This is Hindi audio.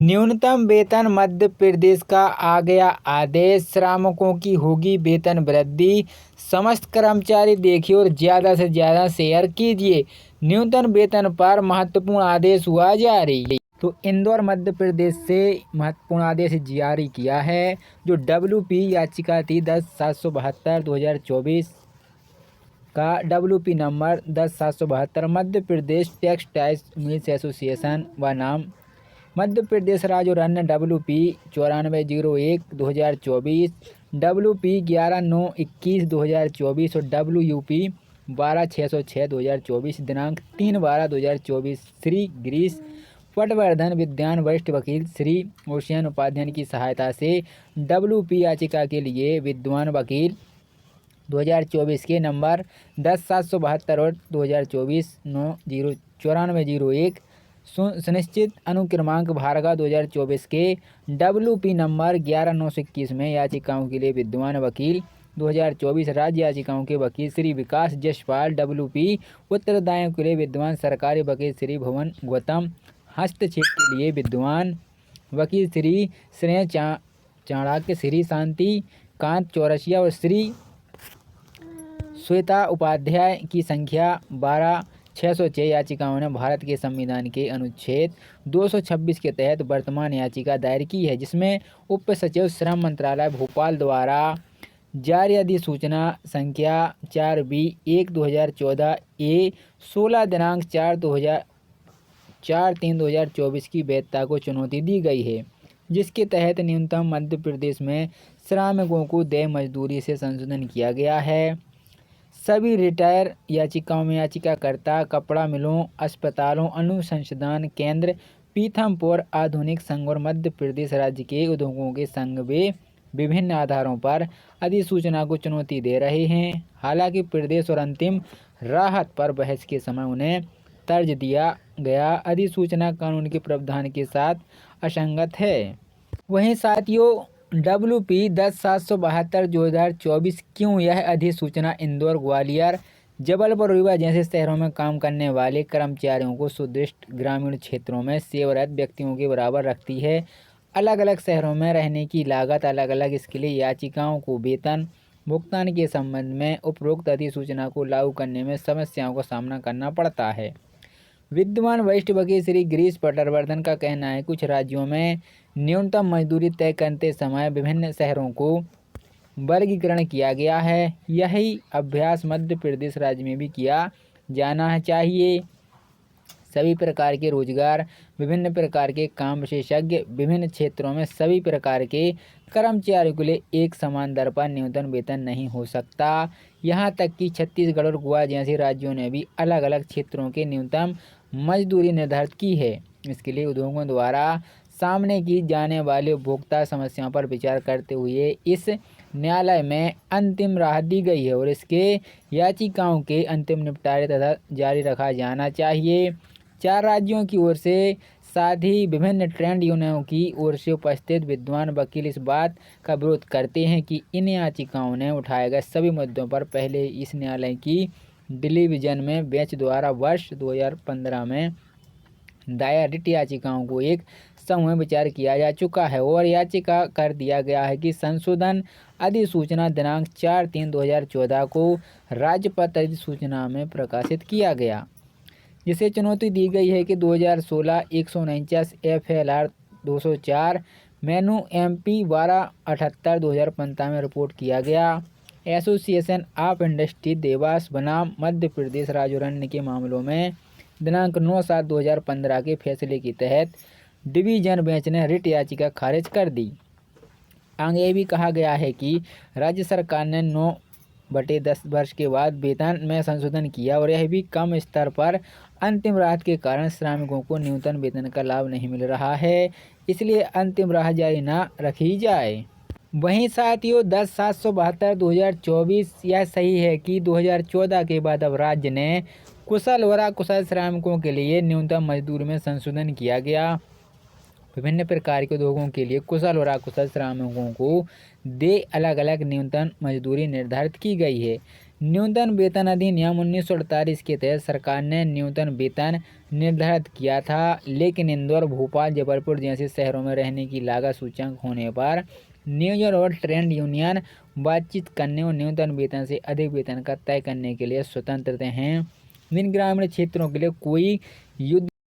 न्यूनतम वेतन मध्य प्रदेश का आ गया आदेश, श्रमिकों की होगी वेतन वृद्धि। समस्त कर्मचारी देखिए और ज़्यादा से ज़्यादा शेयर कीजिए। न्यूनतम वेतन पर महत्वपूर्ण आदेश हुआ जारी। तो इंदौर मध्य प्रदेश से महत्वपूर्ण आदेश जारी किया है। जो WP याचिका थी 10/772/2024 का WP number 10/772 Madhya Pradesh textiles mills association व नाम मध्य प्रदेश राज्य और अन्य WP 9401/2024, WP 11/9/21/2024 और WUP 12/606/2024 दिनांक 3/12/2024 श्री गिरीश पटवर्धन विद्वान वरिष्ठ वकील श्री ओशियन उपाध्याय की सहायता से WP याचिका के लिए विद्वान वकील 2024 के नंबर 10/772 और 2024 9/094/01 सुनिश्चित अनुक्रमांक भारगा 2024 के WP नंबर 11/9/21 में याचिकाओं के लिए विद्वान वकील 2024 राज्य याचिकाओं के वकील श्री विकास जसपाल, WP उत्तरदायियों के लिए विद्वान सरकारी वकील श्री भुवन गौतम, हस्तक्षेप के लिए विद्वान वकील श्री श्रेय चाणक्य, श्री शांति कांत चौरसिया और श्री श्वेता उपाध्याय की संख्या 12/606 याचिकाओं ने भारत के संविधान के अनुच्छेद 226 के तहत वर्तमान याचिका दायर की है, जिसमें उप सचिव श्रम मंत्रालय भोपाल द्वारा जारी अधिसूचना संख्या 4B/1/2014 ए 16 दिनांक 4/3/2024 की वैधता को चुनौती दी गई है, जिसके तहत न्यूनतम मध्य प्रदेश में श्रमिकों को देय मजदूरी से संशोधन किया गया है। सभी रिटायर याचिकाओं में याचिकाकर्ता कपड़ा मिलों, अस्पतालों, अनुसंधान केंद्र, पीथमपुर आधुनिक संघ और मध्य प्रदेश राज्य के उद्योगों के संघ वे विभिन्न आधारों पर अधिसूचना को चुनौती दे रहे हैं। हालांकि प्रदेश और अंतिम राहत पर बहस के समय उन्हें तर्ज दिया गया अधिसूचना कानून के प्रावधान के साथ असंगत है। वहीं साथियों WP 10/772/2024 क्यों यह अधिसूचना इंदौर, ग्वालियर, जबलपुर, रीवा जैसे शहरों में काम करने वाले कर्मचारियों को सुदृढ़ ग्रामीण क्षेत्रों में सेवारत व्यक्तियों के बराबर रखती है। अलग अलग शहरों में रहने की लागत अलग अलग, इसके लिए याचिकाओं को वेतन भुगतान के संबंध में उपरोक्त अधिसूचना को लागू करने में समस्याओं का सामना करना पड़ता है। विद्वान वरिष्ठ वकील श्री गिरीश पटवर्धन का कहना है कुछ राज्यों में न्यूनतम मजदूरी तय करते समय विभिन्न शहरों को वर्गीकरण किया गया है। यही अभ्यास मध्य प्रदेश राज्य में भी किया जाना चाहिए। सभी प्रकार के रोजगार, विभिन्न प्रकार के काम विशेषज्ञ, विभिन्न क्षेत्रों में सभी प्रकार के कर्मचारियों के लिए एक समान दर पर न्यूनतम वेतन नहीं हो सकता। यहाँ तक कि छत्तीसगढ़ और गोवा जैसे राज्यों ने भी अलग अलग क्षेत्रों के न्यूनतम मजदूरी निर्धारित की है। इसके लिए उद्योगों द्वारा सामने की जाने वाली उपभोक्ता समस्याओं पर विचार करते हुए इस न्यायालय में अंतिम राहत दी गई है और इसके याचिकाओं के अंतिम निपटारे तथा जारी रखा जाना चाहिए। 4 राज्यों की ओर से साथ ही विभिन्न ट्रेड यूनियनों की ओर से उपस्थित विद्वान वकील इस बात का विरोध करते हैं कि इन याचिकाओं ने उठाए गए सभी मुद्दों पर पहले इस न्यायालय की डिवीजन में बेंच द्वारा वर्ष 2015 में दायर रिट याचिकाओं को एक समूह विचार किया जा चुका है और याचिका कर दिया गया है कि संशोधन अधिसूचना दिनांक 4/3/2014 को राज्यपत्र अधिसूचना में प्रकाशित किया गया, जिसे चुनौती दी गई है कि 2016 149 FLR 204 मेनू MP 1278/2015 में रिपोर्ट किया गया। एसोसिएशन ऑफ इंडस्ट्री देवास बनाम मध्य प्रदेश राज्य के मामलों में दिनांक 9/7/2015 के फैसले के तहत डिवीजन बेंच ने रिट याचिका खारिज कर दी। आगे ये भी कहा गया है कि राज्य सरकार ने 9/10 वर्ष के बाद वेतन में संशोधन किया और यह भी कम स्तर पर अंतिम राहत के कारण श्रमिकों को न्यूनतम वेतन का लाभ नहीं मिल रहा है, इसलिए अंतिम राहत जारी न रखी जाए। वहीं साथियों 10/772/2024 यह सही है कि 2014 के बाद अब राज्य ने कुशल और अकुशल श्रमिकों के लिए न्यूनतम मजदूरी में संशोधन किया गया। विभिन्न प्रकार के उद्योगों के लिए कुशल और अकुशल श्रमिकों को दे अलग अलग न्यूनतम मजदूरी निर्धारित की गई है। न्यूनतम वेतन अधिनियम 1948 के तहत सरकार ने न्यूनतम वेतन निर्धारित किया था, लेकिन इंदौर, भोपाल, जबलपुर जैसे शहरों में रहने की लागत सूचकांक होने पर नियोजन और ट्रेड यूनियन बातचीत करने और न्यूनतम वेतन से अधिक वेतन का तय करने के लिए स्वतंत्र हैं। जिन ग्रामीण क्षेत्रों के लिए कोई युद्ध